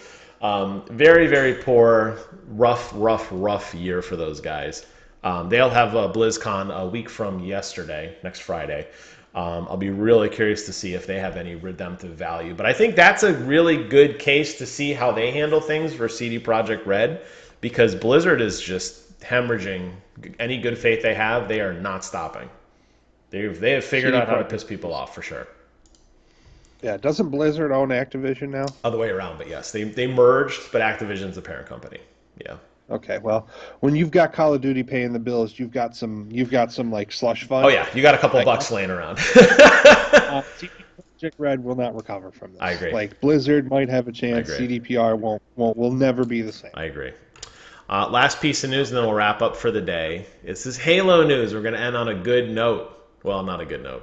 Very, very poor, rough year for those guys. They'll have BlizzCon a week from yesterday, next Friday. I'll be really curious to see if they have any redemptive value. But I think that's a really good case to see how they handle things for CD Projekt Red, because Blizzard is just hemorrhaging any good faith they have. They are not stopping. They have figured out how to piss people off for sure. Yeah, doesn't Blizzard own Activision now? Other way around, but yes, they merged, but Activision's the parent company. Yeah. Okay, well, when you've got Call of Duty paying the bills, you've got some like slush fund. Oh yeah, you got a couple bucks laying around. CD Projekt Red will not recover from this. I agree. Like Blizzard might have a chance. I agree. CDPR will never be the same. I agree. Last piece of news, and then we'll wrap up for the day. This is Halo news. We're going to end on a good note. Well, not a good note.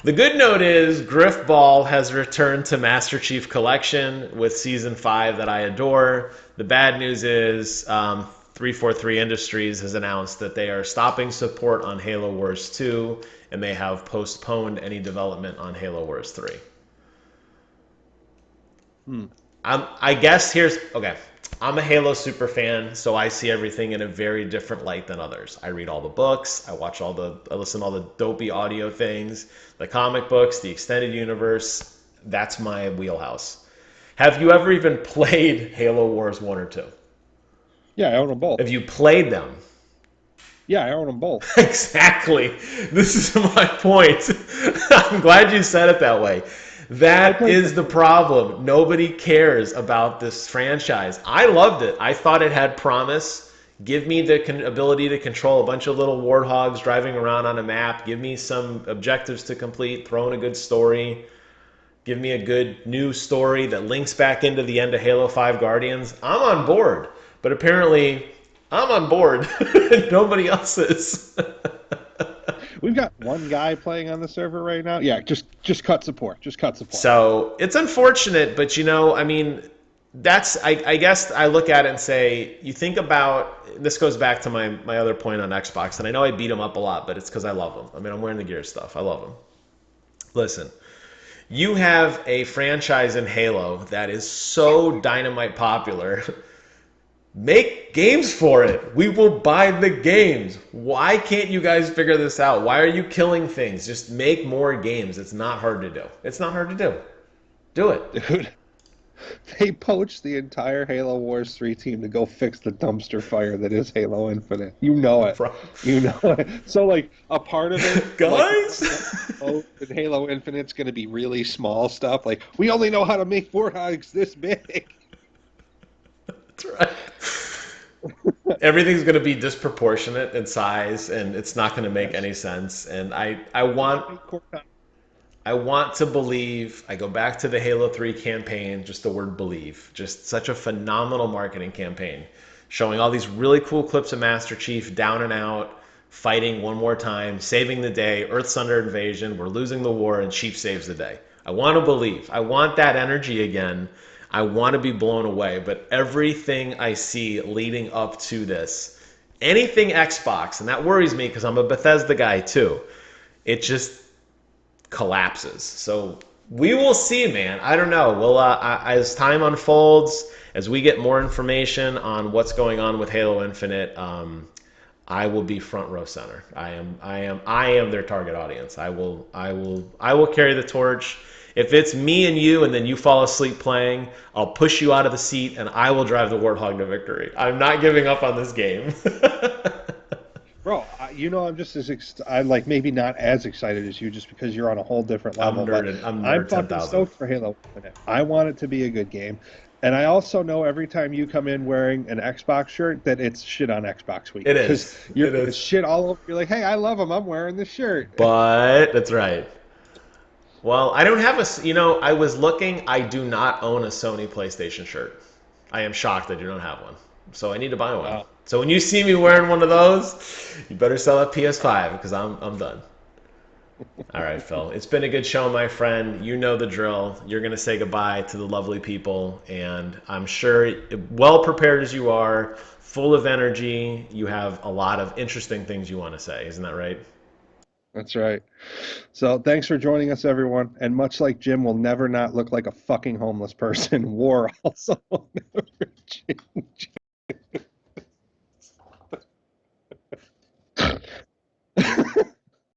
The good note is Griff Ball has returned to Master Chief Collection with Season 5 that I adore. The bad news is 343 Industries has announced that they are stopping support on Halo Wars 2, and they have postponed any development on Halo Wars 3. I guess okay. I'm a Halo super fan, so I see everything in a very different light than others. I read all the books, I listen to all the dopey audio things, the comic books, the extended universe. That's my wheelhouse. Have you ever even played Halo Wars 1 or 2? Yeah, I own them both. Have you played them? Yeah, I own them both. Exactly. This is my point. I'm glad you said it that way. That is the problem. Nobody cares about this franchise. I loved it. I thought it had promise. Give me the ability to control a bunch of little warthogs driving around on a map. Give me some objectives to complete. Throw in a good story. Give me a good new story that links back into the end of Halo 5 Guardians. I'm on board. But apparently, I'm on board. Nobody else is. We've got one guy playing on the server right now. Yeah, just cut support. Just cut support. So it's unfortunate, but I mean, I guess I look at it and say, you think about, this goes back to my other point on Xbox, and I know I beat them up a lot, but it's because I love them. I mean, I'm wearing the Gear stuff. I love them. Listen, you have a franchise in Halo that is so dynamite popular. Make games for it. We will buy the games. Why can't you guys figure this out? Why are you killing things? Just make more games. It's not hard to do. It's not hard to do. Do it. Dude, they poached the entire Halo Wars 3 team to go fix the dumpster fire that is Halo Infinite. You know it. You know it. So, like, a part of it... Guys? Like, Halo Infinite's going to be really small stuff. Like, we only know how to make warthogs this big. That's right. Everything's going to be disproportionate in size, and it's not going to make any sense. And I want to believe. I go back to the Halo 3 campaign, just the word believe. Just such a phenomenal marketing campaign, showing all these really cool clips of Master Chief down and out, fighting one more time, saving the day, Earth's under invasion, we're losing the war, and Chief saves the day. I want to believe. I want that energy again. I want to be blown away. But everything I see leading up to this, anything Xbox, and that worries me because I'm a Bethesda guy too, it just collapses. So we will see, man. I don't know. Well, as time unfolds, as we get more information on what's going on with Halo Infinite, I will be front row center. I am their target audience. I will carry the torch. If it's me and you, and then you fall asleep playing, I'll push you out of the seat, and I will drive the Warthog to victory. I'm not giving up on this game. Bro, I'm just I'm like maybe not as excited as you just because you're on a whole different level. I'm I'm nerd fucking 10,000. stoked for Halo Infinite. I want it to be a good game. And I also know every time you come in wearing an Xbox shirt that it's shit on Xbox week. It is. Because you're It is. it's shit all over. You're like, hey, I love them. I'm wearing this shirt. But that's right. Well, I don't have I was looking, I do not own a Sony PlayStation shirt. I am shocked I do not have one. So I need to buy one. Wow. So when you see me wearing one of those, you better sell a PS5 because I'm done. All right, Phil. It's been a good show, my friend. You know the drill. You're going to say goodbye to the lovely people, and I'm sure, well prepared as you are, full of energy, you have a lot of interesting things you want to say. Isn't that right? That's right. So thanks for joining us, everyone. And much like Jim will never not look like a fucking homeless person, War also will never change.